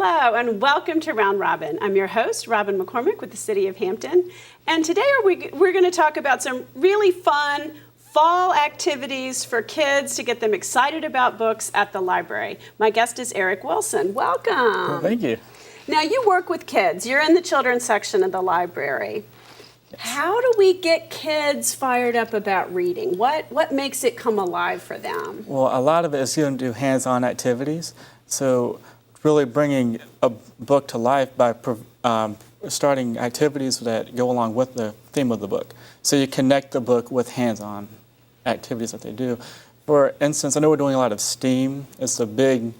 Hello and welcome to Round Robin. I'm your host, Robin McCormick with the City of Hampton. And today we're going to talk about some really fun fall activities for kids to get them excited about books at the library. My guest is Eric Wilson. Welcome. Well, thank you. Now you work with kids. You're in the children's section of the library. Yes. How do we get kids fired up about reading? What makes it come alive for them? Well, a lot of it is going to do hands-on activities. So really bringing a book to life by starting activities that go along with the theme of the book. So you connect the book with hands-on activities that they do. For instance, I know we're doing a lot of STEAM. It's a big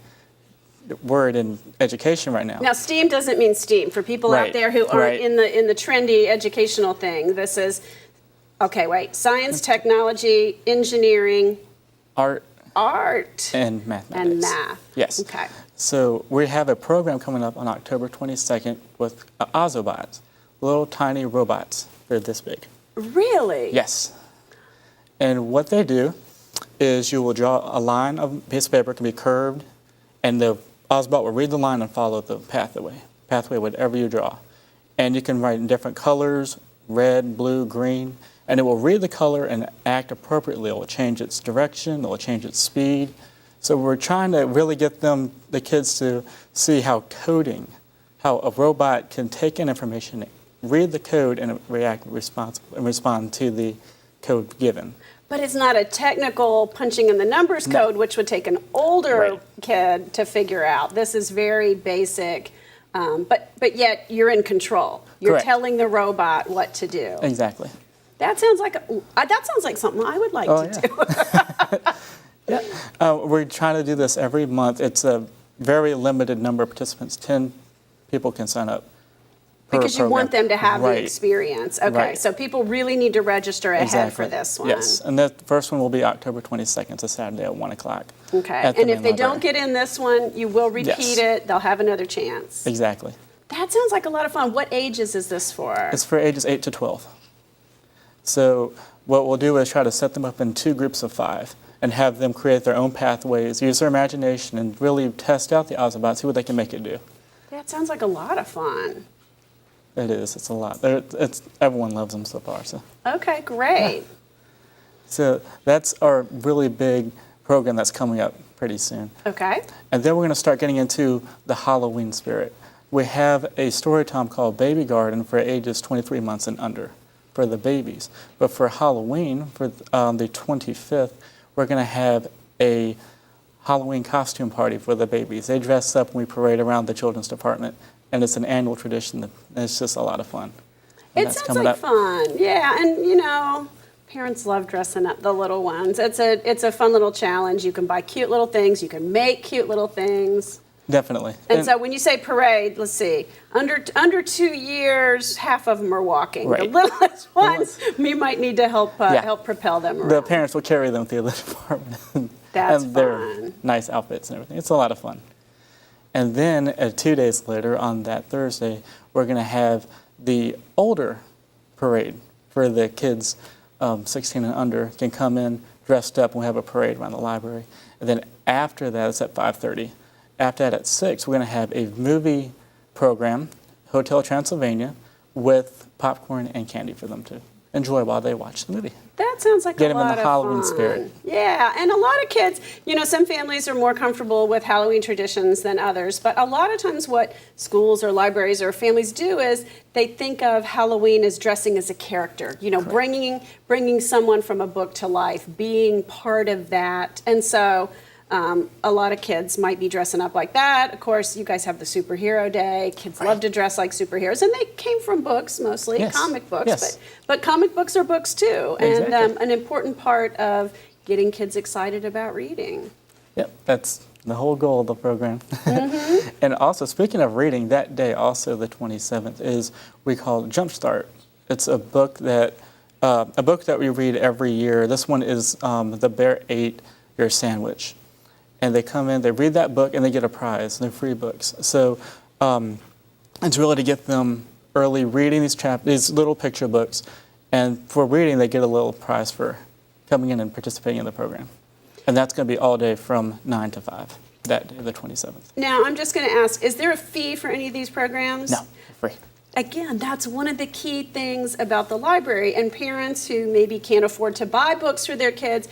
word in education right now. Now, STEAM doesn't mean STEAM. For people out there who aren't in the trendy educational thing, this is, science, technology, engineering, art, and mathematics. And math. Yes. Okay. So we have a program coming up on October 22nd with Ozobots, little tiny robots. They're this big. Really? Yes. And what they do is you will draw a line of a piece of paper, it can be curved, and the Ozbot will read the line and follow the pathway, whatever you draw. And you can write in different colors, red, blue, green, and it will read the color and act appropriately. It will change its direction, it will change its speed. So we're trying to really get the kids to see how a robot can take in information, read the code, and respond to the code given. But it's not a technical punching in the numbers code, which would take an older kid to figure out. This is very basic, but yet you're in control. You're Correct. telling the robot what to do. Exactly. That sounds like something I would like to do. We're trying to do this every month. It's a very limited number of participants. 10 people can sign up. Because you want them to have the Right. experience. Okay, Right. so people really need to register ahead for this one. Yes, and the first one will be October 22nd. It's a Saturday at 1 o'clock. Okay, and if they don't get in this one, you will repeat it. They'll have another chance. Exactly. That sounds like a lot of fun. What ages is this for? It's for ages 8 to 12. So what we'll do is try to set them up in 2 groups of 5 and have them create their own pathways, use their imagination, and really test out the Ozobot, see what they can make it do. That sounds like a lot of fun. It is. It's a lot. Everyone loves them so far. So. Okay, great. Yeah. So that's our really big program that's coming up pretty soon. Okay. And then we're going to start getting into the Halloween spirit. We have a story time called Baby Garden for ages 23 months and under for the babies. But for Halloween, for the 25th, we're going to have a Halloween costume party for the babies. They dress up and we parade around the children's department. And it's an annual tradition. And it's just a lot of fun. And it sounds like fun. Yeah, and parents love dressing up the little ones. It's a fun little challenge. You can buy cute little things. You can make cute little things. Definitely. And so when you say parade, let's see, under 2 years, half of them are walking. Right. The littlest ones, you might need to help propel them around. The parents will carry them through the department. That's and fun. Their nice outfits and everything. It's a lot of fun. And then 2 days later, on that Thursday, we're going to have the older parade for the kids 16 and under can come in dressed up and we have a parade around the library. And then after that, it's at 5:30. After that, at 6, we're going to have a movie program, Hotel Transylvania, with popcorn and candy for them to enjoy while they watch the movie. That sounds like Get a them lot in the of Halloween fun. spirit. Yeah, and a lot of kids, some families are more comfortable with Halloween traditions than others, but a lot of times what schools or libraries or families do is they think of Halloween as dressing as a character, bringing someone from a book to life, being part of that. And so a lot of kids might be dressing up like that. Of course, you guys have the superhero day. Kids love to dress like superheroes, and they came from books mostly, comic books. But comic books are books too, and an important part of getting kids excited about reading. Yep, that's the whole goal of the program. Mm-hmm. And also, speaking of reading, that day, also the 27th, is we call Jumpstart. It's a book that we read every year. This one is The Bear Ate Your Sandwich. And they come in, they read that book, and they get a prize. They're free books. So it's really to get them early reading these little picture books. And for reading, they get a little prize for coming in and participating in the program. And that's going to be all day from 9 to 5. that day, the 27th. Now, I'm just going to ask, is there a fee for any of these programs? No, free. Again, that's one of the key things about the library, and parents who maybe can't afford to buy books for their kids,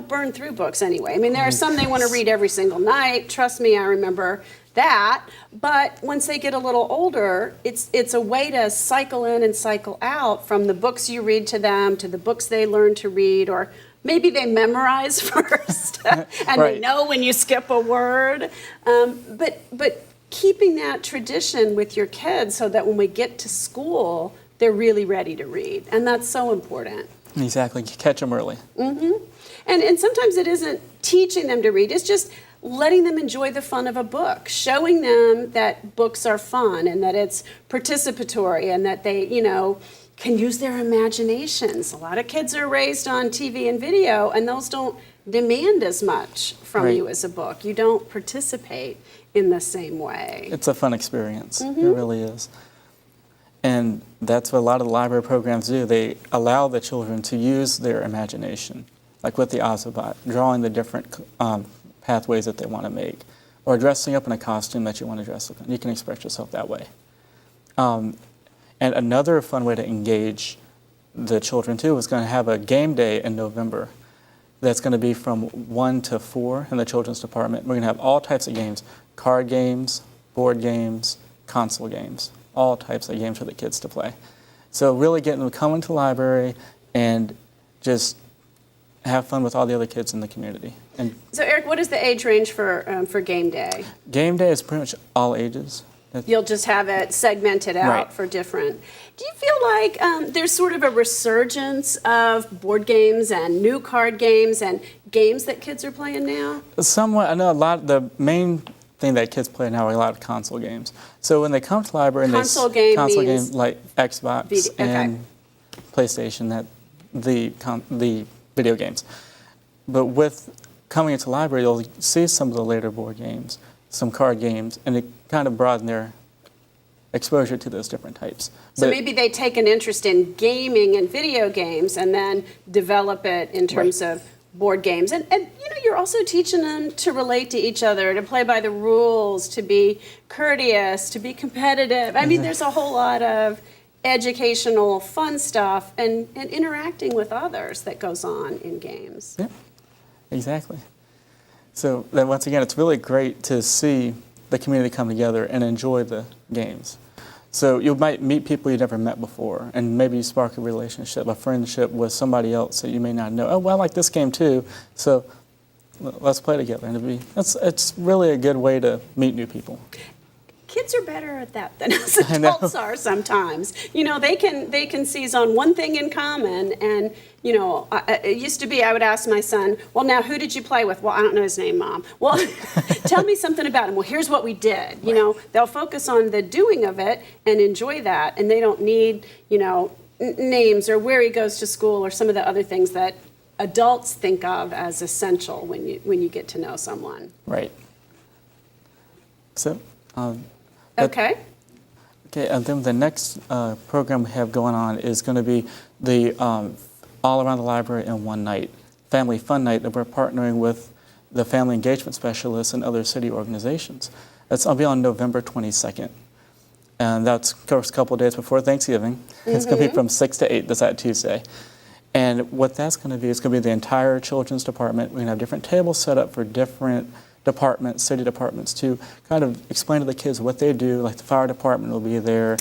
burn through books anyway. I mean, there are some they want to read every single night. Trust me, I remember that. But once they get a little older, it's a way to cycle in and cycle out from the books you read to them to the books they learn to read, or maybe they memorize first and Right. they know when you skip a word. But keeping that tradition with your kids so that when we get to school, they're really ready to read. And that's so important. Exactly. Catch them early. And sometimes it isn't teaching them to read, it's just letting them enjoy the fun of a book, showing them that books are fun and that it's participatory and that they, can use their imaginations. A lot of kids are raised on TV and video, and those don't demand as much from Right. you as a book. You don't participate in the same way. It's a fun experience. It really is. And that's what a lot of the library programs do. They allow the children to use their imagination, like with the Ozobot, drawing the different pathways that they want to make, or dressing up in a costume that you want to dress up in. You can express yourself that way. And another fun way to engage the children, too, is going to have a game day in November that's going to be from 1 to 4 in the children's department. We're going to have all types of games, card games, board games, console games, all types of games for the kids to play. So really getting them to come into the library and just have fun with all the other kids in the community. And So Eric, what is the age range for game day? game day is pretty much all ages. You'll just have it segmented out Right. for different. Do you feel like there's sort of a resurgence of board games and new card games and games that kids are playing now? Somewhat. I know the main thing that kids play now are a lot of console games. So when they come to the library and Console game console means games like Xbox okay. and PlayStation, the video games. But with coming into the library, you'll see some of the later board games, some card games, and it kind of broaden their exposure to those different types. So But- maybe they take an interest in gaming and video games and then develop it in terms of board games. And you're also teaching them to relate to each other, to play by the rules, to be courteous, to be competitive. I mean, there's a whole lot of educational fun stuff and interacting with others that goes on in games. Yeah, exactly. So then once again, it's really great to see the community come together and enjoy the games. So you might meet people you never met before, and maybe you spark a relationship, a friendship with somebody else that you may not know. Oh, well, I like this game too, so let's play together. And it's really a good way to meet new people. Kids are better at that than us I know. adults are sometimes. They can seize on one thing in common, and it used to be I would ask my son, well, now who did you play with? Well, I don't know his name, Mom. Well, tell me something about him. Well, here's what we did. They'll focus on the doing of it and enjoy that, and they don't need names or where he goes to school or some of the other things that adults think of as essential when you get to know someone. Right. So. Okay. Okay, and then the next program we have going on is going to be the All Around the Library in One Night, Family Fun Night, that we're partnering with the Family Engagement Specialists and other city organizations. I'll be on November 22nd, and that's of course a couple of days before Thanksgiving. It's going to be from 6 to 8, that Tuesday. And what that's going to be is going to be the entire children's department. We're going to have different tables set up for different departments, city departments, to kind of explain to the kids what they do. Like the fire department will be there.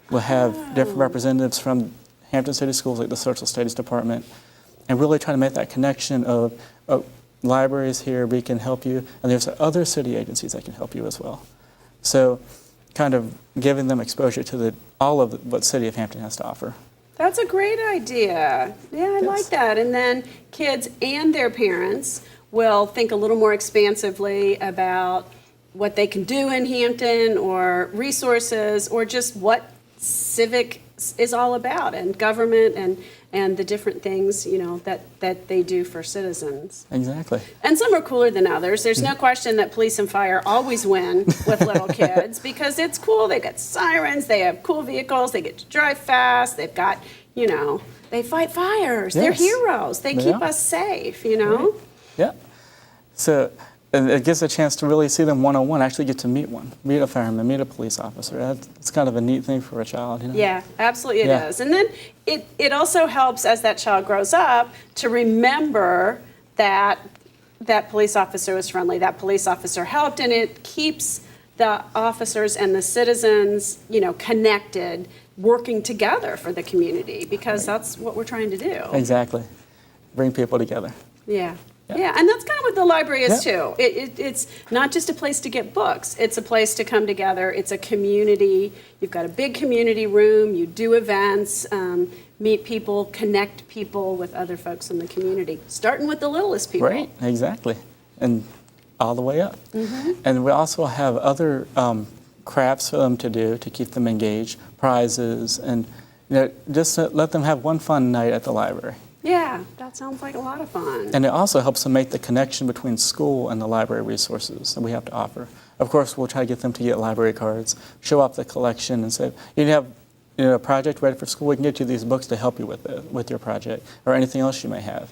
We'll have different representatives from Hampton City Schools, like the social studies department, and really try to make that connection of libraries here, we can help you, and there's other city agencies that can help you as well. So kind of giving them exposure to all of what City of Hampton has to offer. That's a great idea. Yeah, I like that. And then kids and their parents will think a little more expansively about what they can do in Hampton, or resources, or just what civic is all about, and government, and the different things that they do for citizens. Exactly. And some are cooler than others. There's no question that police and fire always win with little kids because it's cool. They got sirens. They have cool vehicles. They get to drive fast. They've got, they fight fires. They're Yes. heroes. They keep are. us safe, Right. Yeah. So and it gives a chance to really see them one-on-one, actually get to meet meet a fireman, meet a police officer. It's kind of a neat thing for a child, you know? Yeah, absolutely it Yeah. is. And then it also helps as that child grows up to remember that that police officer was friendly, that police officer helped, and it keeps the officers and the citizens, connected, working together for the community, because that's what we're trying to do. Exactly. Bring people together. Yeah. Yeah. Yeah, and that's kind of what the library is Yeah. too. It's not just a place to get books. It's a place to come together. It's a community. You've got a big community room. You do events, meet people, connect people with other folks in the community, starting with the littlest people. Right, exactly. And all the way up. Mm-hmm. And we also have other crafts for them to do to keep them engaged, prizes, and just to let them have one fun night at the library. Yeah, that sounds like a lot of fun. And it also helps them make the connection between school and the library resources that we have to offer. Of course, we'll try to get them to get library cards, show off the collection, and say, you have a project ready for school, we can get you these books to help you with your project, or anything else you may have.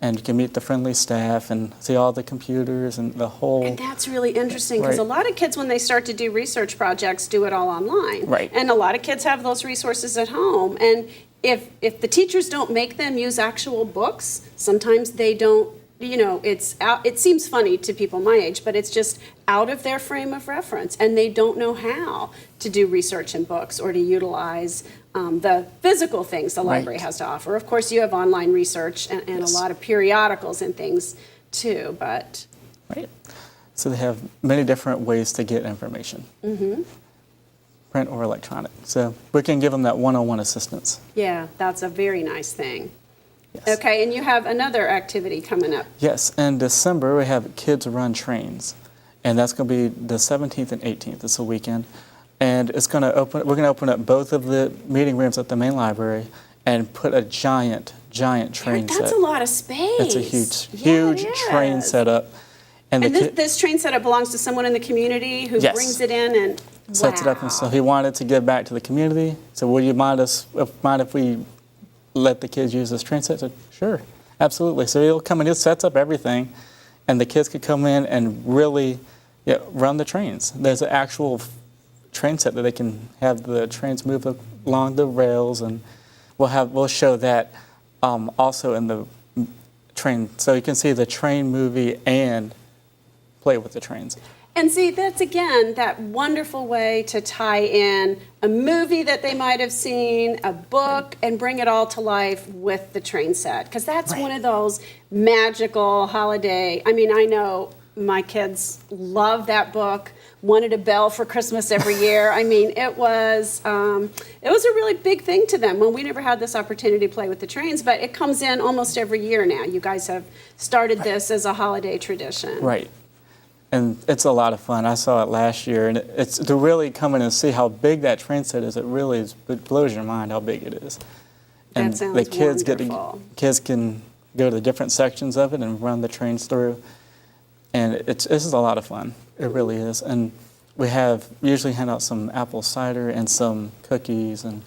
And you can meet the friendly staff and see all the computers and the whole... And that's really interesting, because Right. a lot of kids, when they start to do research projects, do it all online. Right. And a lot of kids have those resources at home. And if the teachers don't make them use actual books, sometimes they don't, it seems funny to people my age, but it's just out of their frame of reference, and they don't know how to do research in books or to utilize the physical things the library Right. has to offer. Of course, you have online research and Yes. a lot of periodicals and things too, but... Right. So they have many different ways to get information. Mm-hmm. Print or electronic. So we can give them that one-on-one assistance. Yeah, that's a very nice thing. Yes. Okay, and you have another activity coming up. Yes, in December we have Kids Run Trains, and that's going to be the 17th and 18th. It's a weekend, and it's going to open. We're going to open up both of the meeting rooms at the main library and put a giant train set. That's a lot of space. It's a Yeah, huge it train is. setup. And this train setup belongs to someone in the community who Yes. brings it in and Sets it up, and so he wanted to give back to the community. So would you mind if we let the kids use this train set? I said, sure, absolutely. So he'll come in, he sets up everything, and the kids could come in and really run the trains. There's an actual train set that they can have the trains move along the rails, and we'll show that also in the train, so you can see the train movie and play with the trains. And see, that's again that wonderful way to tie in a movie that they might have seen, a book, and bring it all to life with the train set. Because that's Right. one of those magical holiday. I mean, I know my kids love that book. Wanted a bell for Christmas every year. I mean, it was a really big thing to them. Well, we never had this opportunity to play with the trains, but it comes in almost every year now. You guys have started this as a holiday tradition. Right. And it's a lot of fun. I saw it last year, and it's to really come in and see how big that train set is. It blows your mind how big it is. And That sounds the kids wonderful. kids can go to the different sections of it and run the trains through. And this is a lot of fun. It really is. And we usually hand out some apple cider and some cookies, and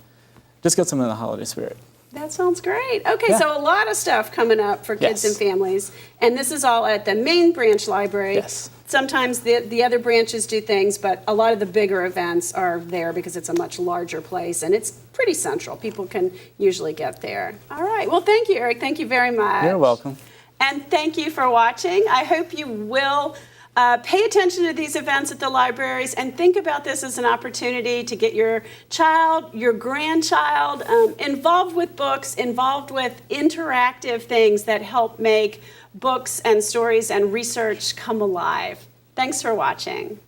just get them in the holiday spirit. That sounds great. Okay, Yeah. so a lot of stuff coming up for kids Yes. and families. And this is all at the main branch library. Yes. Sometimes the other branches do things, but a lot of the bigger events are there because it's a much larger place and it's pretty central. People can usually get there. All right. Well, thank you, Eric. Thank you very much. You're welcome. And thank you for watching. I hope you will pay attention to these events at the libraries and think about this as an opportunity to get your child, your grandchild involved with books, involved with interactive things that help make books and stories and research come alive. Thanks for watching.